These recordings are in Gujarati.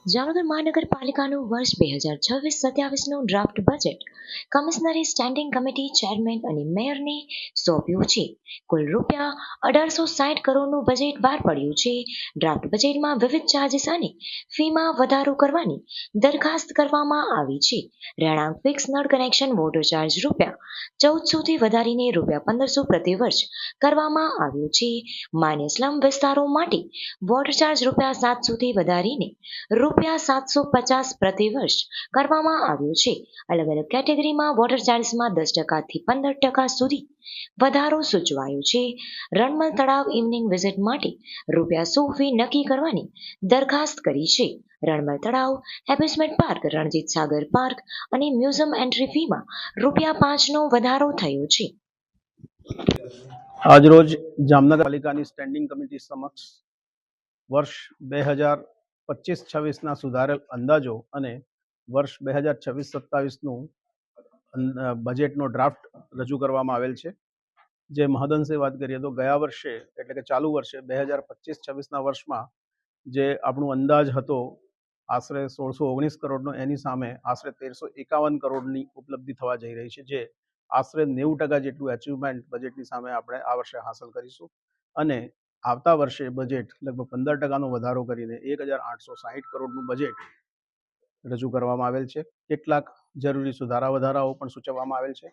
જામનગર મહાનગરપાલિકાનું વર્ષ 2026-27નું ડ્રાફ્ટ બજેટ કમિશનરે સ્ટેન્ડિંગ કમિટી ચેરમેન અને મેયરને સોંપ્યું છે. કુલ ₹1860 કરોડનું બજેટ બહાર પડ્યું છે. ડ્રાફ્ટ બજેટમાં વિવિધ ચાર્જીસ અને ફીમાં વધારો કરવાની દરખાસ્ત કરવામાં આવી છે. રહેણાંક ફિક્સ નળ કનેક્શન વોટર ચાર્જ ₹1400 થી વધારીને ₹1500 પ્રતિ વર્ષ કરવામાં આવ્યો છે. માન્ય સ્લમ વિસ્તારો માટે વોટર ચાર્જ ₹700 થી વધારીને ₹750 પ્રતિ વર્ષ કરવામાં આવ્યો છે. અલગ અલગ કેટેગરીમાં વોટર ચાર્જિસમાં 10% થી 15% સુધી વધારો સૂચવાયો છે. રણમલ તળાવ ઇવનિંગ વિઝિટ માટે ₹100 ફી નક્કી કરવાની દરખાસ્ત કરી છે. રણમલ તળાવ, amusement park, Ranjit Sagar park અને મ્યુઝિયમ એન્ટ્રી ફીમાં ₹5નો વધારો થયો છે. આજરોજ જામનગર પાલિકાની સ્ટેન્ડિંગ કમિટી સમક્ષ વર્ષ 2025-26ના સુધારેલ અંદાજો અને વર્ષ 2026-27નું બજેટનો ડ્રાફ્ટ રજૂ કરવામાં આવેલ છે. જે મહદઅંશે વાત કરીએ તો ગયા વર્ષે એટલે કે ચાલુ વર્ષે 2025-26ના વર્ષમાં જે આપણું અંદાજ હતો આશરે 1619 કરોડનો, એની સામે આશરે 1351 કરોડની ઉપલબ્ધિ થવા જઈ રહી છે, જે આશરે 90% જેટલું એચિવમેન્ટ બજેટની સામે આપણે આ વર્ષે હાંસલ કરીશું. અને આવતા વર્ષે બજેટ લગભગ 15%નો વધારો કરીને 1860 કરોડનું બજેટ રજૂ કરવામાં આવેલ છે. કેટલાક જરૂરી સુધારા વધારાઓ પણ સૂચવવામાં આવેલ છે.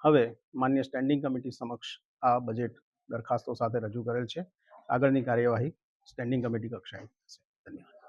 હવે માન્ય સ્ટેન્ડિંગ કમિટી સમક્ષ આ બજેટ દરખાસ્તો સાથે રજૂ કરેલ છે. આગળની કાર્યવાહી સ્ટેન્ડિંગ કમિટી કક્ષાએ થશે. ધન્યવાદ.